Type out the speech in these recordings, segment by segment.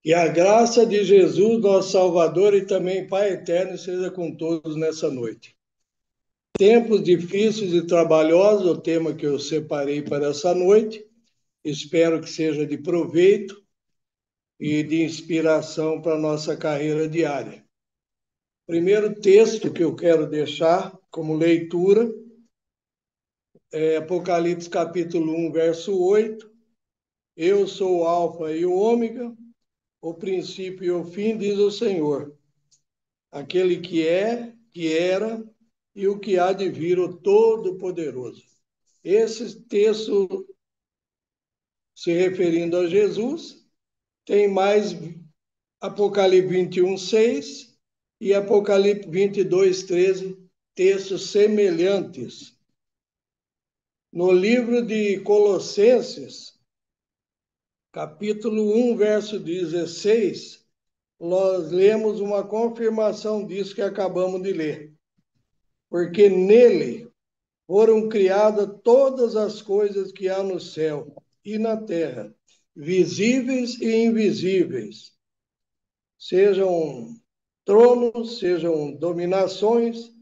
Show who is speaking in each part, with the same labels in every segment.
Speaker 1: Que a graça de Jesus, nosso Salvador e também Pai eterno, seja com todos nessa noite. Tempos difíceis e trabalhosos, o tema que eu separei para essa noite. Espero que seja de proveito e de inspiração para a nossa carreira diária. Primeiro texto que eu quero deixar como leitura é Apocalipse capítulo 1, verso 8. Eu sou o Alfa e o Ômega, o princípio e o fim, diz o Senhor, aquele que é, que era e o que há de vir, o Todo-Poderoso. Esse texto, se referindo a Jesus, tem mais Apocalipse 21, 6 e Apocalipse 22, 13, textos semelhantes. No livro de Colossenses, capítulo 1, verso 16, nós lemos uma confirmação disso que acabamos de ler. Porque nele foram criadas todas as coisas que há no céu e na terra, visíveis e invisíveis, sejam tronos, sejam dominações,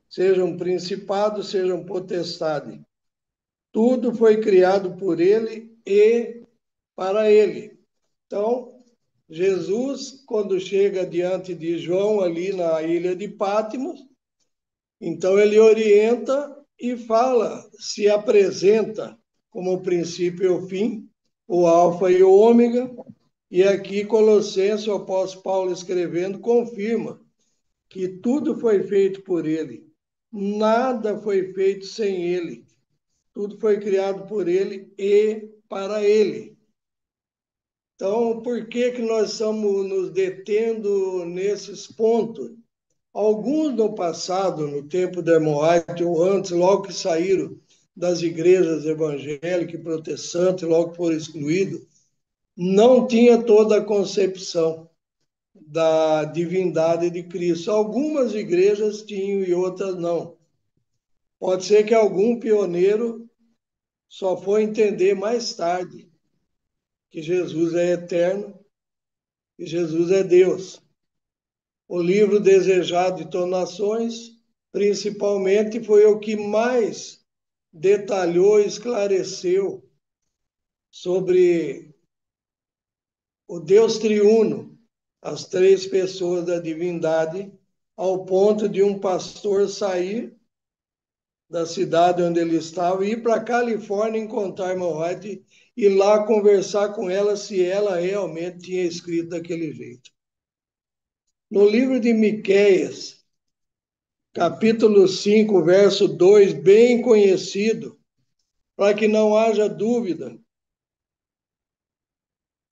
Speaker 1: sejam principados, sejam potestades. Tudo foi criado por ele e para ele. Então, Jesus, quando chega diante de João ali na ilha de Patmos, então ele orienta e fala, se apresenta como o princípio e o fim, o alfa e o ômega, e aqui Colossenses, o apóstolo Paulo escrevendo, confirma que tudo foi feito por ele, nada foi feito sem ele, tudo foi criado por ele e para ele. Então, por que que nós estamos nos detendo nesses pontos? Alguns no passado, no tempo da White, ou antes, logo que saíram das igrejas evangélicas e protestantes, logo que foram excluídos, não tinha toda a concepção da divindade de Cristo. Algumas igrejas tinham e outras não. Pode ser que algum pioneiro só foi entender mais tarde que Jesus é eterno e Jesus é Deus. O livro Desejado de Nações, principalmente, foi o que mais detalhou e esclareceu sobre o Deus triuno, as três pessoas da divindade, ao ponto de um pastor sair da cidade onde ele estava e ir para a Califórnia encontrar a irmã White e lá conversar com ela se ela realmente tinha escrito daquele jeito. No livro de Miqueias, capítulo 5, verso 2, bem conhecido, para que não haja dúvida.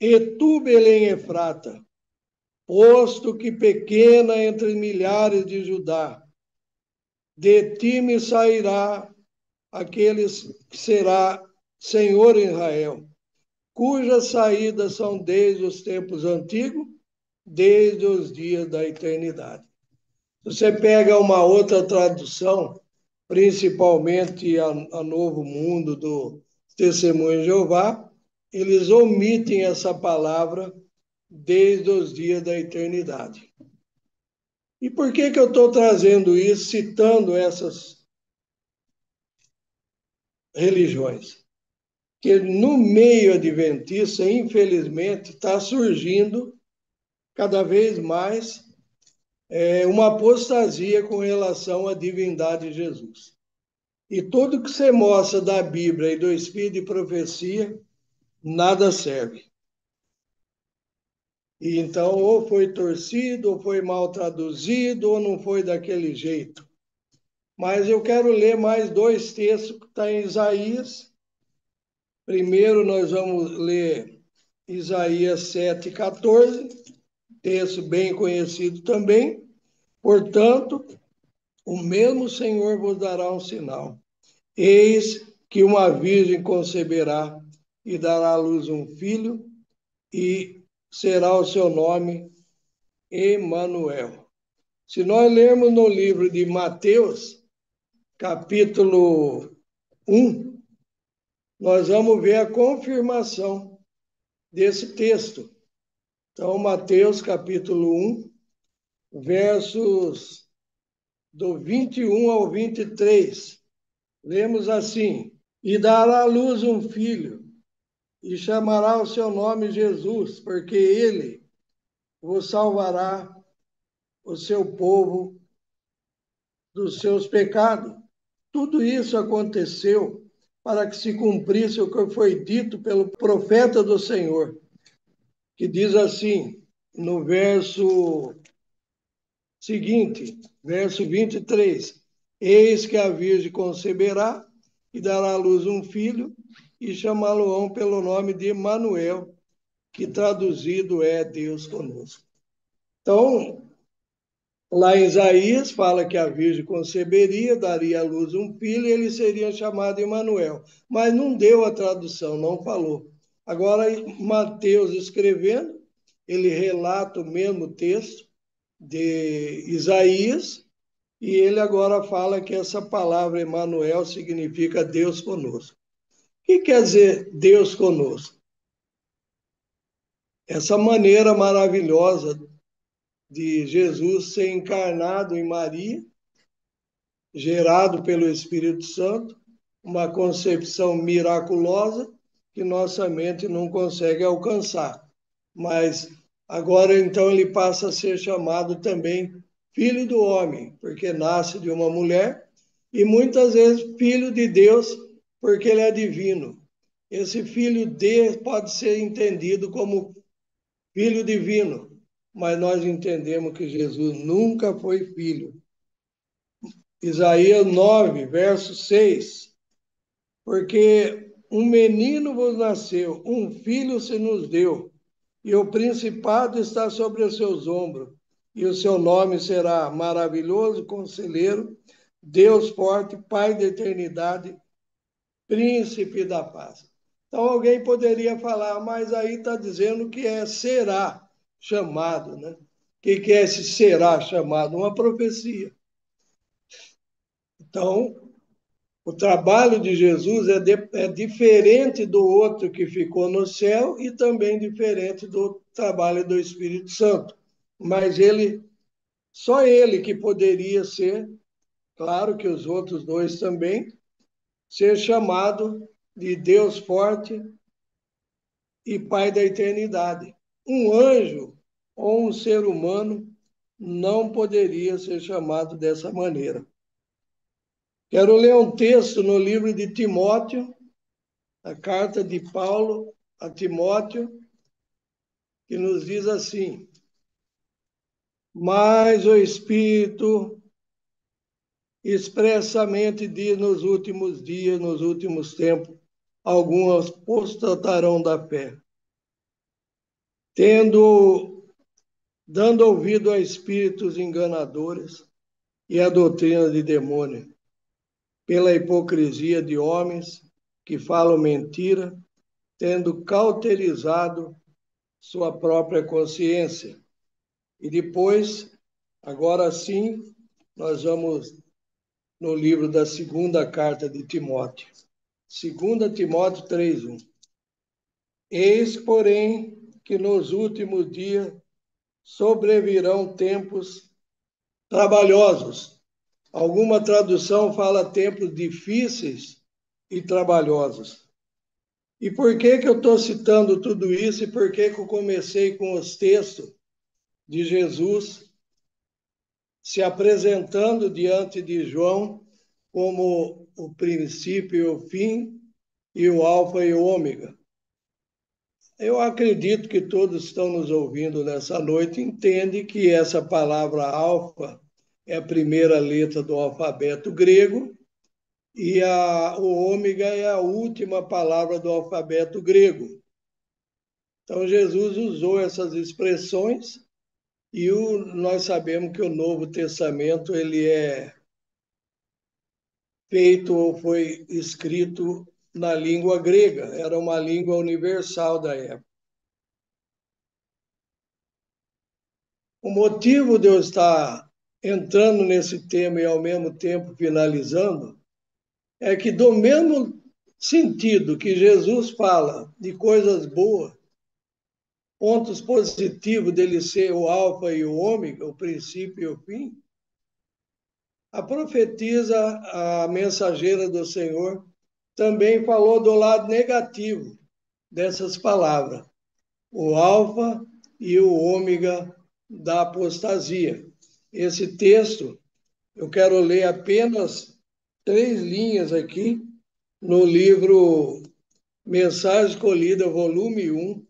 Speaker 1: E tu, Belém Efrata, posto que pequena entre milhares de Judá, de ti me sairá aqueles que será Senhor em Israel, cujas saídas são desde os tempos antigos, desde os dias da eternidade. Se você pega uma outra tradução, principalmente a Novo Mundo do Testemunho de Jeová, eles omitem essa palavra desde os dias da eternidade. E por que que eu estou trazendo isso, citando essas religiões? Que no meio adventista, infelizmente, está surgindo cada vez mais uma apostasia com relação à divindade de Jesus. E tudo que você mostra da Bíblia e do Espírito de profecia, nada serve. E então, ou foi torcido, ou foi mal traduzido, ou não foi daquele jeito. Mas eu quero ler mais dois textos que estão em Isaías. Primeiro, nós vamos ler Isaías 7,14, texto bem conhecido também. Portanto, o mesmo Senhor vos dará um sinal. Eis que uma virgem conceberá e dará à luz um filho, e será o seu nome Emanuel. Se nós lermos no livro de Mateus, capítulo 1, nós vamos ver a confirmação desse texto. Então, Mateus capítulo 1, versos do 21 ao 23. Lemos assim: E dará à luz um filho, e chamará o seu nome Jesus, porque ele vos salvará o seu povo dos seus pecados. Tudo isso aconteceu para que se cumprisse o que foi dito pelo profeta do Senhor, que diz assim, no verso seguinte, verso 23: Eis que a Virgem conceberá e dará à luz um filho, e chamá-lo-ão pelo nome de Emanuel, que traduzido é Deus conosco. Então, lá em Isaías fala que a Virgem conceberia, daria à luz um filho e ele seria chamado Emanuel. Mas não deu a tradução, não falou. Agora, Mateus escrevendo, ele relata o mesmo texto de Isaías e ele agora fala que essa palavra Emanuel significa Deus conosco. O que quer dizer Deus conosco? Essa maneira maravilhosa de Jesus ser encarnado em Maria, gerado pelo Espírito Santo, uma concepção miraculosa que nossa mente não consegue alcançar. Mas agora então ele passa a ser chamado também filho do homem, porque nasce de uma mulher, e muitas vezes filho de Deus, porque ele é divino. Esse filho de pode ser entendido como filho divino, mas nós entendemos que Jesus nunca foi filho. Isaías 9, verso 6. Porque um menino vos nasceu, um filho se nos deu, e o principado está sobre os seus ombros, e o seu nome será maravilhoso, conselheiro, Deus forte, Pai da eternidade, príncipe da paz. Então alguém poderia falar, mas aí está dizendo que é será chamado, né? O que é esse será chamado? Uma profecia. Então, o trabalho de Jesus é diferente do outro que ficou no céu e também diferente do trabalho do Espírito Santo. Mas só ele que poderia ser, claro que os outros dois também, ser chamado de Deus forte e Pai da eternidade. Um anjo ou um ser humano não poderia ser chamado dessa maneira. Quero ler um texto no livro de Timóteo, a carta de Paulo a Timóteo, que nos diz assim: Mas o Espírito expressamente diz nos últimos dias, nos últimos tempos, alguns apostatarão da fé, dando ouvido a espíritos enganadores e a doutrina de demônio, pela hipocrisia de homens que falam mentira, tendo cauterizado sua própria consciência. E depois, agora sim, nós vamos no livro da segunda carta de Timóteo. 2 Timóteo 3:1. Eis, porém, que nos últimos dias sobrevirão tempos trabalhosos. Alguma tradução fala tempos difíceis e trabalhosos. E por que eu estou citando tudo isso e por que eu comecei com os textos de Jesus se apresentando diante de João como o princípio e o fim, e o alfa e o ômega? Eu acredito que todos que estão nos ouvindo nessa noite entendem que essa palavra alfa é a primeira letra do alfabeto grego e o ômega é a última palavra do alfabeto grego. Então Jesus usou essas expressões e nós sabemos que o Novo Testamento ele é feito ou foi escrito na língua grega, era uma língua universal da época. O motivo de eu estar entrando nesse tema e ao mesmo tempo finalizando é que, do mesmo sentido que Jesus fala de coisas boas, pontos positivos dele ser o alfa e o ômega, o princípio e o fim, a profetisa, a mensageira do Senhor, também falou do lado negativo dessas palavras, o alfa e o ômega da apostasia. Esse texto, eu quero ler apenas 3 linhas aqui no livro Mensagem Escolhida, volume 1,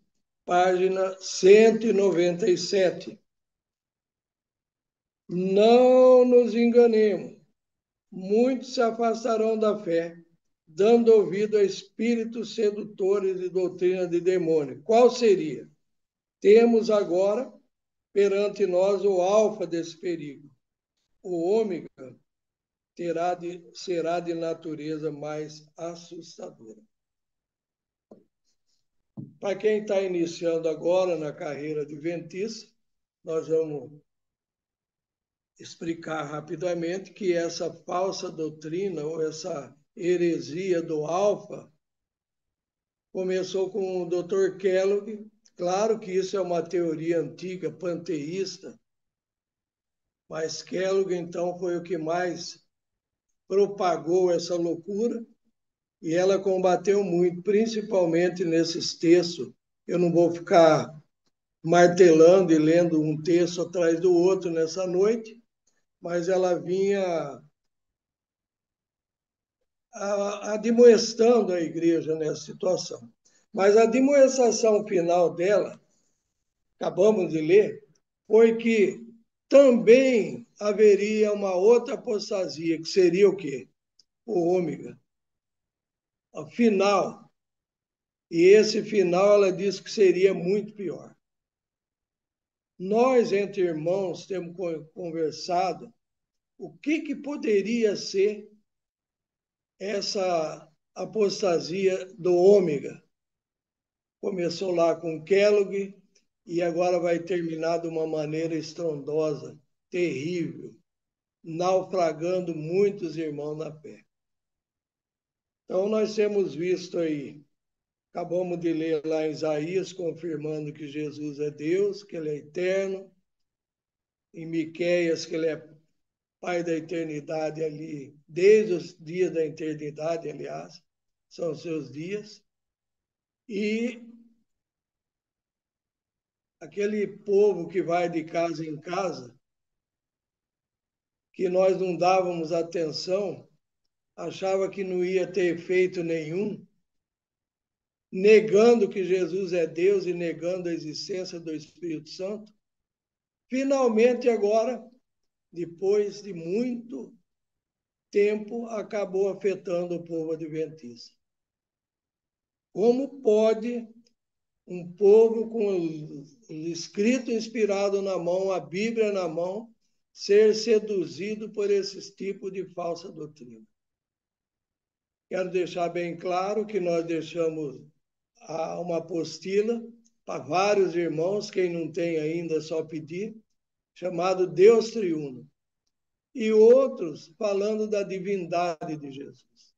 Speaker 1: página 197. Não nos enganemos, muitos se afastarão da fé, dando ouvido a espíritos sedutores e doutrina de demônio. Qual seria? Temos agora perante nós o alfa desse perigo. O ômega será de natureza mais assustadora. Para quem está iniciando agora na carreira adventista, nós vamos explicar rapidamente que essa falsa doutrina ou essa heresia do alfa começou com o Dr. Kellogg. Claro que isso é uma teoria antiga, panteísta, mas Kellogg, então, foi o que mais propagou essa loucura e ela combateu muito, principalmente nesses textos. Eu não vou ficar martelando e lendo um texto atrás do outro nessa noite, mas ela vinha admoestando a igreja nessa situação. Mas a admoestação final dela, acabamos de ler, foi que também haveria uma outra apostasia, que seria o quê? O ômega. O final. E esse final ela disse que seria muito pior. Nós, entre irmãos, temos conversado o que poderia ser essa apostasia do ômega. Começou lá com Kellogg e agora vai terminar de uma maneira estrondosa, terrível, naufragando muitos irmãos na fé. Então, nós temos visto aí, acabamos de ler lá em Isaías, confirmando que Jesus é Deus, que Ele é eterno, em Miqueias, que Ele é Pai da eternidade ali, desde os dias da eternidade, aliás, são os seus dias. E aquele povo que vai de casa em casa, que nós não dávamos atenção, achava que não ia ter efeito nenhum, negando que Jesus é Deus e negando a existência do Espírito Santo. Finalmente, agora, depois de muito tempo, acabou afetando o povo adventista. Como pode um povo com o escrito inspirado na mão, a Bíblia na mão, ser seduzido por esses tipos de falsa doutrina? Quero deixar bem claro que nós deixamos uma apostila para vários irmãos, quem não tem ainda, é só pedir, chamado Deus Triuno. E outros falando da divindade de Jesus.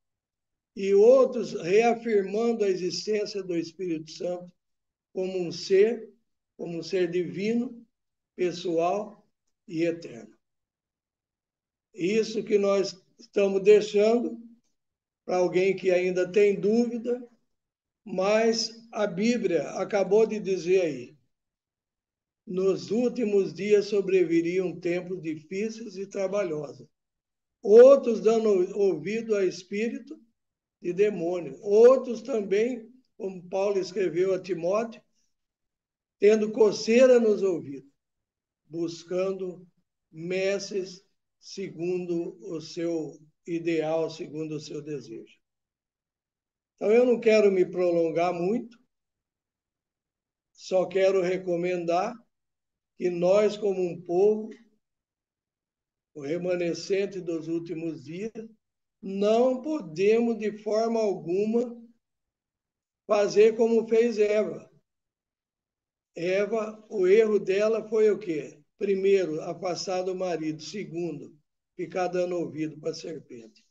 Speaker 1: E outros reafirmando a existência do Espírito Santo como um ser divino, pessoal e eterno. Isso que nós estamos deixando para alguém que ainda tem dúvida, mas a Bíblia acabou de dizer aí, nos últimos dias sobreviriam tempos difíceis e trabalhosos. Outros dando ouvido a espírito de demônio. Outros também, como Paulo escreveu a Timóteo, tendo coceira nos ouvidos, buscando mestres segundo o seu ideal, segundo o seu desejo. Então, eu não quero me prolongar muito, só quero recomendar que nós, como um povo, o remanescente dos últimos dias, não podemos, de forma alguma, fazer como fez Eva. Eva, o erro dela foi o quê? Primeiro, afastar do marido. Segundo, ficar dando ouvido para a serpente.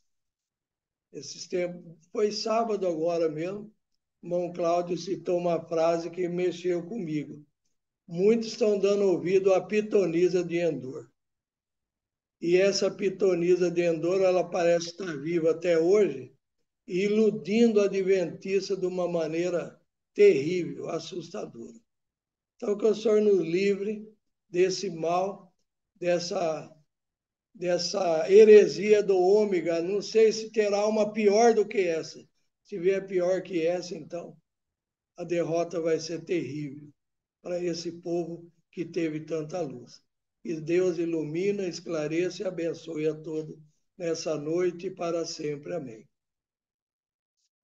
Speaker 1: Esses tempos, foi sábado agora mesmo, o irmão Cláudio citou uma frase que mexeu comigo. muitos estão dando ouvido à pitonisa de Endor. E essa pitonisa de Endor, ela parece estar viva até hoje, iludindo a adventista de uma maneira terrível, assustadora. Então, que o Senhor nos livre desse mal, dessa heresia do ômega. Não sei se terá uma pior do que essa. Se vier pior que essa, então a derrota vai ser terrível para esse povo que teve tanta luz. Que Deus ilumina, esclareça e abençoe a todos nessa noite e para sempre. Amém.